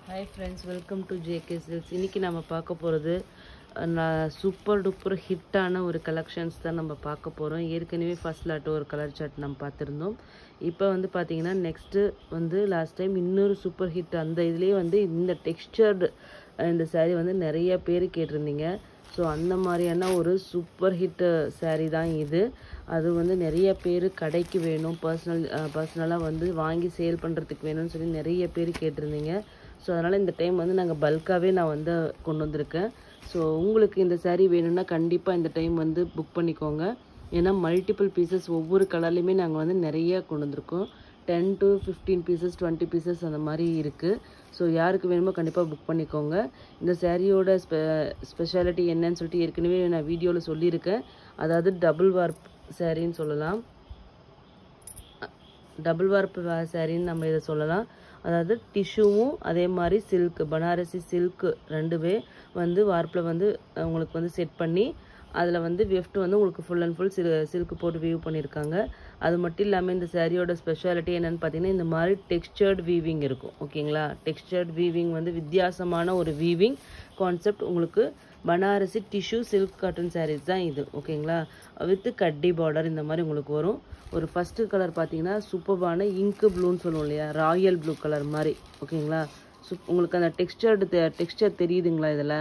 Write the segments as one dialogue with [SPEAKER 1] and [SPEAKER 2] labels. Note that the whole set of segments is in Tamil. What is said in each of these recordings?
[SPEAKER 1] Hi friends, welcome to JK Silks. இன்னைக்கு நம்ம பார்க்க போகிறது சூப்பர் டூப்பர் ஹிட்டான ஒரு கலெக்ஷன்ஸ் தான் நம்ம பார்க்க போகிறோம். ஏற்கனவே ஃபர்ஸ்ட் லாட் ஒரு கலர் சார்ட் நம்ம பார்த்துருந்தோம். இப்போ வந்து பார்த்தீங்கன்னா நெக்ஸ்ட்டு வந்து லாஸ்ட் டைம் இன்னொரு சூப்பர் ஹிட் அந்த இதுலேயே வந்து இந்த டெக்ஸ்டர்டு இந்த saree வந்து நிறைய பேர் கேட்டிருந்தீங்க. ஸோ அந்த மாதிரியான ஒரு சூப்பர் ஹிட் saree தான் இது. அது வந்து நிறைய பேர் கடைக்கு வேணும், பர்சனலாக வந்து வாங்கி சேல் பண்ணுறதுக்கு வேணும்னு சொல்லி நிறைய பேர் கேட்டிருந்தீங்க. ஸோ அதனால் இந்த டைம் வந்து நாங்கள் பல்காகவே நான் வந்து கொண்டு வந்திருக்கேன். ஸோ உங்களுக்கு இந்த saree வேணும்னா கண்டிப்பாக இந்த டைம் வந்து புக் பண்ணிக்கோங்க. ஏன்னா மல்டிபிள் பீசஸ் ஒவ்வொரு கலர்லையுமே நாங்கள் வந்து நிறைய கொண்டு வந்திருக்கோம். 10 to 15 பீசஸ் 20 பீசஸ் அந்த மாதிரி இருக்குது. ஸோ யாருக்கு வேணுமோ கண்டிப்பாக புக் பண்ணிக்கோங்க. இந்த சாரியோட ஸ்பெஷாலிட்டி என்னன்னு சொல்லிட்டு ஏற்கனவே நான் வீடியோவில் சொல்லியிருக்கேன். அதாவது டபுள் வார்ப் சாரின்னு சொல்லலாம். டபுள் வார்ப் சாரின்னு நம்ம இதை சொல்லலாம். அதாவது டிஷ்யூவும் அதே மாதிரி சில்க், பனாரசி சில்க் ரெண்டுமே வந்து வார்ப்பில் வந்து உங்களுக்கு வந்து செட் பண்ணி அதில் வந்து வெஃப்ட் வந்து உங்களுக்கு ஃபுல் அண்ட் ஃபுல் சில்க் போட்டு வீவ் பண்ணியிருக்காங்க. அது மட்டும் இல்லாமல் இந்த சாரியோட ஸ்பெஷாலிட்டி என்னென்னு பார்த்தீங்கன்னா இந்த மாதிரி டெக்ஸ்டர்ட் வீவிங் இருக்கும். ஓகேங்களா, டெக்ஸ்டர்ட் வீவிங் வந்து வித்தியாசமான ஒரு வீவிங் கான்செப்ட். உங்களுக்கு Banarasi tissue silk cotton sarees தான் இது. ஓகேங்களா, வித் கட்டி பார்டர் இந்த மாதிரி உங்களுக்கு வரும். ஒரு ஃபஸ்ட்டு கலர் பார்த்தீங்கன்னா சூப்பர்பான இங்கு ப்ளூன்னு சொல்லுவோம் இல்லையா, ராயல் ப்ளூ கலர் மாதிரி. ஓகேங்களா, உங்களுக்கு அந்த டெக்ஸ்டர் தெரியுதுங்களா? இதில்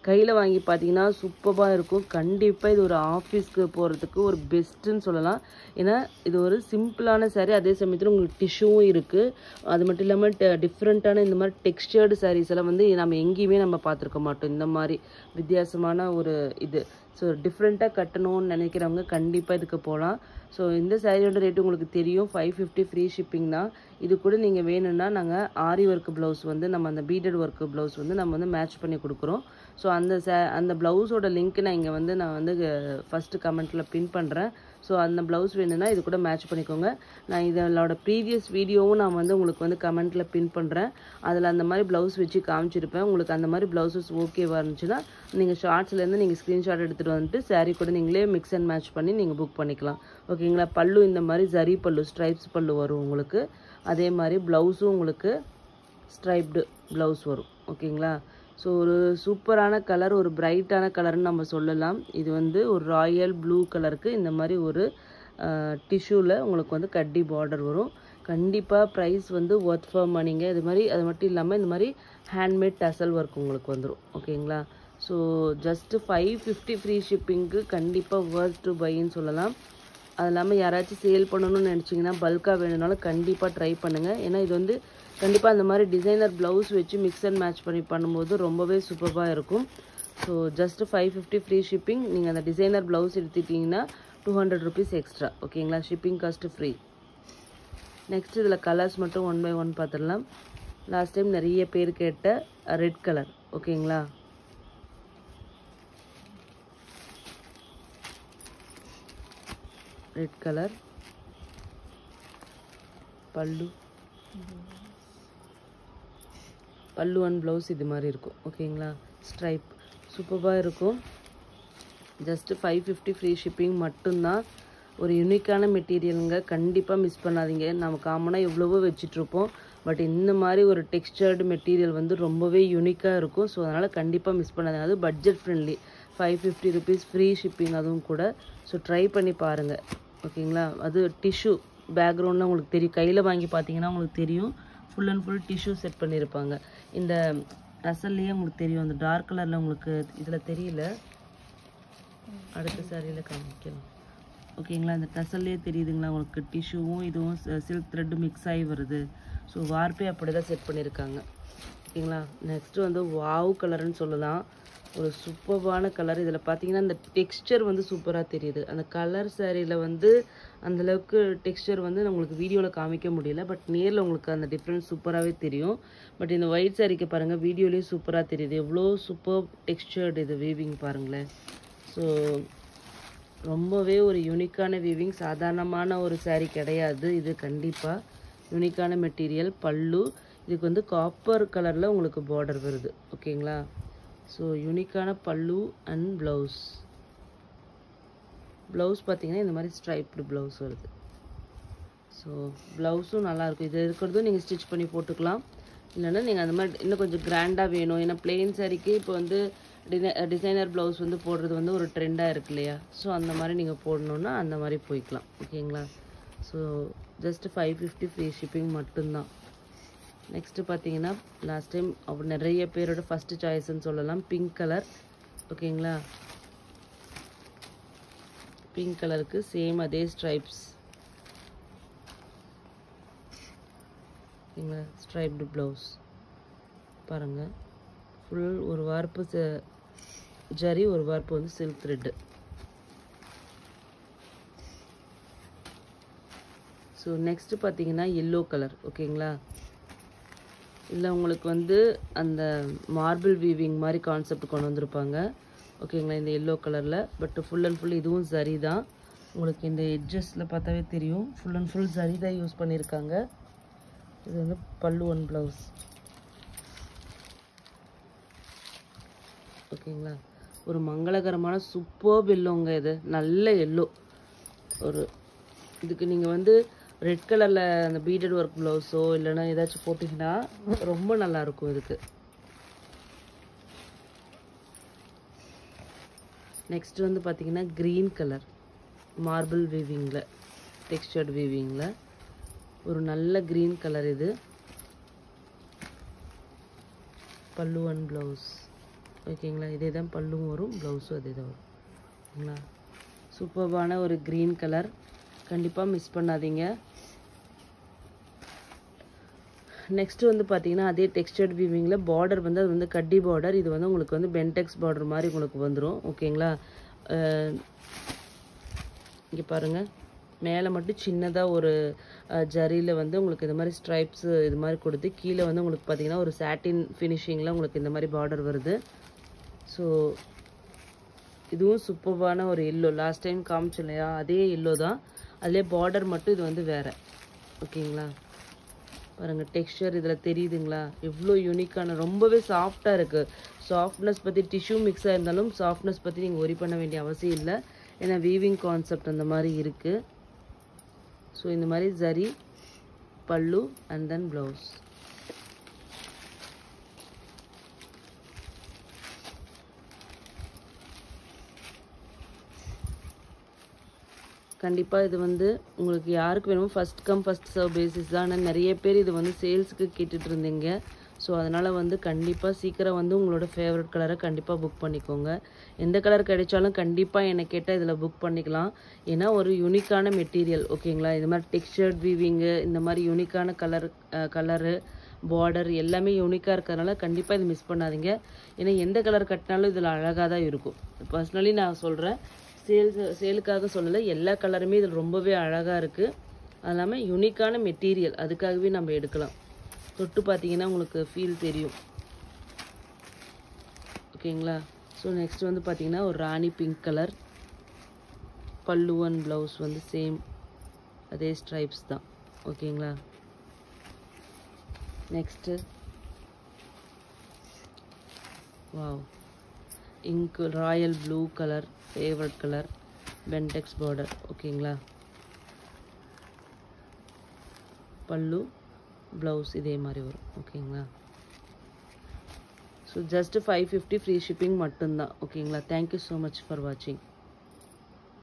[SPEAKER 1] கையில் வாங்கி பார்த்தீங்கன்னா சூப்பராக இருக்கும். கண்டிப்பாக இது ஒரு ஆஃபீஸ்க்கு போகிறதுக்கு ஒரு பெஸ்ட்டுன்னு சொல்லலாம். ஏன்னா இது ஒரு சிம்பிளான சாரீ, அதே சமயத்தில் உங்களுக்கு டிஷ்யூவும் இருக்குது. அது மட்டும் இல்லாமல் டிஃப்ரெண்ட்டான இந்த மாதிரி டெக்ஸ்டர்டு சாரீஸ் எல்லாம் வந்து நம்ம எங்கேயுமே நம்ம பார்த்துருக்க மாட்டோம். இந்த மாதிரி வித்தியாசமான ஒரு இது. ஸோ டிஃப்ரெண்ட்டாக கட்டணும்னு நினைக்கிறவங்க கண்டிப்பாக இதுக்கு போகலாம். ஸோ இந்த சாரியோட ரேட்டு உங்களுக்கு தெரியும், 550 ஃப்ரீ ஷிப்பிங் தான். இது கூட நீங்கள் வேணும்னா நாங்கள் ஆரி ஒர்க் ப்ளவுஸ் வந்து நம்ம அந்த பீடட் ஒர்க் ப்ளவுஸ் வந்து நம்ம வந்து மேட்ச் பண்ணி கொடுக்குறோம். ஸோ அந்த ப்ளவுஸோட லிங்க் நான் வந்து ஃபஸ்ட்டு கமெண்ட்டில் பின் பண்ணுறேன். ஸோ அந்த ப்ளவுஸ் வேணும்னா இது கூட மேட்ச் பண்ணிக்கோங்க. நான் இதோட ப்ரீவியஸ் வீடியோவும் நான் வந்து உங்களுக்கு வந்து கமெண்ட்டில் பின் பண்ணுறேன். அதில் அந்த மாதிரி ப்ளவுஸ் வச்சு காமிச்சிருப்பேன். உங்களுக்கு அந்த மாதிரி ப்ளவுஸஸ் ஓகேவாக இருந்துச்சுன்னா நீங்கள் ஷார்ட்ஸ்லேருந்து நீங்கள் ஸ்க்ரீன்ஷாட் எடுத்துகிட்டு வந்துட்டு சாரீ கூட நீங்களே மிக்ஸ் அண்ட் மேட்ச் பண்ணி நீங்கள் புக் பண்ணிக்கலாம். ஓகேங்களா, பல்லு இந்த மாதிரி ஜரி பல்லு, ஸ்ட்ரைப்ஸ் பல்லு வரும் உங்களுக்கு. அதே மாதிரி ப்ளவுஸும் உங்களுக்கு ஸ்ட்ரைப்டு ப்ளவுஸ் வரும். ஓகேங்களா, ஸோ ஒரு சூப்பரான கலர், ஒரு பிரைட்டான கலர்னு நம்ம சொல்லலாம். இது வந்து ஒரு ராயல் ப்ளூ கலருக்கு இந்த மாதிரி ஒரு டிஷ்யூவில் உங்களுக்கு வந்து கட்டி பார்டர் வரும். கண்டிப்பாக ப்ரைஸ் வந்து ஒர்த் ஃபார் மணிங்க. இது மாதிரி அது மட்டும் இல்லாமல் இந்த மாதிரி ஹேண்ட்மேட் டசல் ஒர்க் உங்களுக்கு வந்துடும். ஓகேங்களா, ஸோ ஜஸ்ட்டு 550 ஃப்ரீ ஷிப்பிங்க்கு கண்டிப்பாக ஒர்த் டு பைன்னு சொல்லலாம். அது இல்லாமல் யாராச்சும் சேல் பண்ணணும்னு நினச்சிங்கன்னா பல்காக வேணும்னாலும் கண்டிப்பாக ட்ரை பண்ணுங்கள். ஏன்னா இது வந்து கண்டிப்பாக அந்த மாதிரி டிசைனர் ப்ளவுஸ் வச்சு மிக்ஸ் அண்ட் மேட்ச் பண்ணி பண்ணும்போது ரொம்பவே சூப்பராக இருக்கும். So just 550 free shipping. நீங்கள் அந்த டிசைனர் ப்ளவுஸ் எடுத்துட்டிங்கன்னா 200 ருபீஸ் எக்ஸ்ட்ரா. ஓகேங்களா, ஷிப்பிங் காஸ்ட்டு ஃப்ரீ. நெக்ஸ்ட் இதில் கலர்ஸ் மட்டும் 1 by 1 பார்த்துடலாம். லாஸ்ட் டைம் நிறைய பேர் கேட்ட ரெட் கலர். ஓகேங்களா, ரெட் கலர் பல்லு அண்ட் ப்ளவுஸ் இது மாதிரி இருக்கும். ஓகேங்களா, ஸ்ட்ரைப் சூப்பராக இருக்கும். ஜஸ்ட்டு 550 ஃப்ரீ ஷிப்பிங் மட்டும்தான். ஒரு யூனிக்கான மெட்டீரியலுங்க, கண்டிப்பாக மிஸ் பண்ணாதீங்க. நம்ம காமனாக எவ்வளவோ வச்சிட்ருப்போம், பட் இந்த மாதிரி ஒரு டெக்ஸ்டர்டு மெட்டீரியல் வந்து ரொம்பவே யூனிக்காக இருக்கும். ஸோ அதனால் கண்டிப்பாக மிஸ் பண்ணாதீங்க. அது budget friendly, 550 rupees free shipping அதுவும் கூட. ஸோ ட்ரை பண்ணி பாருங்கள். ஓகேங்களா, அது டிஷ்யூ பேக்ரவுண்ட்லாம் உங்களுக்கு தெரியும். கையில் வாங்கி பார்த்தீங்கன்னா உங்களுக்கு தெரியும், full and full tissue set பண்ணியிருப்பாங்க. இந்த ரசல்லையே உங்களுக்கு தெரியும், அந்த டார்க் கலரில் உங்களுக்கு இதில் தெரியல, அடுத்த சாரியில் காமிக்கலாம். ஓகேங்களா, இந்த டசல்லே தெரியுதுங்களா உங்களுக்கு, டிஷ்யூவும் இதுவும் சில்க் த்ரெட்டு மிக்ஸ் ஆகி வருது. ஸோ வார்ப்பே அப்படி தான் செட் பண்ணியிருக்காங்க. ஓகேங்களா, நெக்ஸ்ட்டு வந்து வாவ் கலர்னு சொல்லலாம். ஒரு சூப்பர்வான கலர். இதில் பார்த்தீங்கன்னா இந்த டெக்ஸ்டர் வந்து சூப்பராக தெரியுது. அந்த கலர் சாரியில் வந்து அந்தளவுக்கு டெக்ஸ்டர் வந்து உங்களுக்கு வீடியோவில் காமிக்க முடியல, பட் நேரில் உங்களுக்கு அந்த டிஃப்ரென்ஸ் சூப்பராகவே தெரியும். பட் இந்த ஒயிட் சாரிக்கு பாருங்கள், வீடியோலேயும் சூப்பராக தெரியுது. எவ்வளோ சூப்பர் டெக்ஸ்டர்டு இது வீவிங் பாருங்களேன். ஸோ ரொம்பவே ஒரு யூனிக்கான வீவிங், சாதாரணமான ஒரு சாரீ கிடையாது இது. கண்டிப்பாக யூனிக்கான மெட்டீரியல். பல்லு இதுக்கு வந்து காப்பர் கலரில் உங்களுக்கு பார்டர் வருது. ஓகேங்களா, ஸோ யூனிக்கான பல்லு அண்ட் ப்ளவுஸ் பார்த்தீங்கன்னா இந்த மாதிரி ஸ்ட்ரைப்டு ப்ளவுஸ் வருது. ஸோ ப்ளவுஸும் நல்லாயிருக்கும். இது இருக்கிறதும் நீங்கள் ஸ்டிச் பண்ணி போட்டுக்கலாம். இல்லைன்னா நீங்கள் அந்த மாதிரி இன்னும் கொஞ்சம் கிராண்டாக வேணும். ஏன்னா பிளெயின் சாரிக்கு இப்போ வந்து டிசைனர் ப்ளவுஸ் வந்து போடுறது வந்து ஒரு ட்ரெண்டாக இருக்கு இல்லையா? ஸோ அந்த மாதிரி நீங்கள் போடணுன்னா அந்த மாதிரி போய்க்கலாம். ஓகேங்களா? ஸோ ஜஸ்ட் 550 ஃப்ரீ ஷிப்பிங் மட்டும்தான். நெக்ஸ்ட்டு பார்த்தீங்கன்னா லாஸ்ட் டைம் அப்போ நிறைய பேரோட ஃபஸ்ட்டு சாய்ஸ்ன்னு சொல்லலாம் பிங்க் கலர். ஓகேங்களா? பிங்க் கலருக்கு சேம் அதே ஸ்ட்ரைப்ஸ். ஓகேங்களா? ஸ்ட்ரைப்டு ப்ளவுஸ் பாருங்கள். ஃபுல் ஒரு வார்ப்பு ஜரி, ஒரு வார்ப்பு வந்து சில்க் த்ரெட்டு. ஸோ நெக்ஸ்ட்டு பார்த்தீங்கன்னா எல்லோ கலர். ஓகேங்களா? இல்லை உங்களுக்கு வந்து அந்த மார்பிள் வீவிங் மாதிரி கான்செப்ட் கொண்டு வந்திருப்பாங்க. ஓகேங்களா? இந்த எல்லோ கலரில். பட் ஃபுல் அண்ட் ஃபுல் இதுவும் சரி தான். உங்களுக்கு இந்த எட்ஜஸில் பார்த்தாவே தெரியும் ஃபுல் அண்ட் ஃபுல் சரி தான் யூஸ் பண்ணியிருக்காங்க. இது வந்து பல்லு ஒன் ப்ளவுஸ். ஓகேங்களா? ஒரு மங்களகரமான சூப்பர் எல்லோங்க. இது நல்ல எல்லோ. ஒரு இதுக்கு நீங்கள் வந்து ரெட் கலரில் அந்த பீடட் ஒர்க் ப்ளவுஸோ இல்லைன்னா ஏதாச்சும் போட்டிங்கன்னா ரொம்ப நல்லாயிருக்கும். இதுக்கு நெக்ஸ்ட் வந்து பார்த்தீங்கன்னா க்ரீன் கலர் மார்பிள் வீவிங்கில், டெக்ஸ்டர்ட் வீவிங்கில் ஒரு நல்ல க்ரீன் கலர். இது பல்லு ஒன் ப்ளவுஸ். ஓகேங்களா? இதே தான் பல்லும் வரும், ப்ளவுஸும் அதே தான் வரும். ஓகேங்களா? சூப்பர்பான ஒரு க்ரீன் கலர். கண்டிப்பாக மிஸ் பண்ணாதீங்க. நெக்ஸ்ட்டு வந்து பார்த்தீங்கன்னா அதே டெக்ஸ்டர்ட் வீவிங்கில் பார்டர் வந்து அது வந்து கட்டி பார்டர். இது வந்து உங்களுக்கு வந்து பென்டெக்ஸ் பார்டர் மாதிரி உங்களுக்கு வந்துடும். ஓகேங்களா? இங்கே பாருங்கள், மேலே மட்டும் சின்னதாக ஒரு ஜரியில் வந்து உங்களுக்கு இந்த மாதிரி ஸ்ட்ரைப்ஸு இது மாதிரி கொடுத்து கீழே வந்து உங்களுக்கு பார்த்தீங்கன்னா ஒரு சாட்டின் ஃபினிஷிங்கில் உங்களுக்கு இந்த மாதிரி பார்டர் வருது. ஸோ இதுவும் சூப்பர்பான ஒரு எல்லோ. லாஸ்ட் டைம் காமிச்சு இல்லையா? அதே எல்லோ தான். அதிலே பார்டர் மட்டும் இது வந்து வேறு. ஓகேங்களா? பாருங்கள் டெக்ஸ்சர் இதில் தெரியுதுங்களா? எவ்வளோ யூனிக்கான, ரொம்பவே சாஃப்டாக இருக்குது. சாஃப்ட்னஸ் பற்றி டிஷ்யூ மிக்ஸாக இருந்தாலும் சாஃப்ட்னஸ் பற்றி நீங்கள் ஒரி பண்ண வேண்டிய அவசியம் இல்லை. ஏன்னா வீவிங் கான்செப்ட் அந்த மாதிரி இருக்குது. ஸோ இந்த மாதிரி ஜரி பல்லு அண்ட் தென் ப்ளவுஸ். கண்டிப்பாக இது வந்து உங்களுக்கு யாருக்கு வேணுமோ first come first serve basis தான். ஆனால் நிறைய பேர் இது வந்து சேல்ஸுக்கு கேட்டுட்டு இருந்தீங்க. ஸோ அதனால் வந்து கண்டிப்பாக சீக்கிரம் வந்து உங்களோட ஃபேவரட் கலரை கண்டிப்பாக புக் பண்ணிக்கோங்க. எந்த கலர் கிடைச்சாலும் கண்டிப்பாக என்னை கேட்டால் இதில் புக் பண்ணிக்கலாம். ஏன்னா ஒரு யூனிக்கான மெட்டீரியல். ஓகேங்களா? இது மாதிரி டெக்ஸ்சர்ட் வீவிங்கு, இந்த மாதிரி யூனிக்கான கலரு பார்டர் எல்லாமே யூனிக்காக இருக்கிறதுனால கண்டிப்பாக இது மிஸ் பண்ணாதீங்க. ஏன்னா எந்த கலர் கட்டினாலும் இதில் அழகாக தான் இருக்கும். பர்சனலி நான் சொல்கிறேன், சேலுக்காக சொல்லலை, எல்லா கலருமே இதில் ரொம்பவே அழகாக இருக்குது. அது இல்லாமல் யூனிக்கான மெட்டீரியல், அதுக்காகவே நம்ம எடுக்கலாம். தொட்டு பார்த்தீங்கன்னா உங்களுக்கு ஃபீல் தெரியும். ஓகேங்களா? ஸோ நெக்ஸ்ட் வந்து பார்த்தீங்கன்னா ஒரு rani pink colour. Pallu one blouse வந்து சேம் அதே ஸ்ட்ரைப்ஸ் தான். ஓகேங்களா? Next wow, ink royal blue colour, favourite colour, பென்டெக்ஸ் பார்டர். ஓகேங்களா? பல்லு ப்ளவுஸ் இதே மாதிரி வரும். ஓகேங்களா? ஸோ ஜஸ்ட் 550 ஃப்ரீ ஷிப்பிங் மட்டும்தான். ஓகேங்களா? தேங்க்யூ ஸோ மச் ஃபார் வாட்சிங்.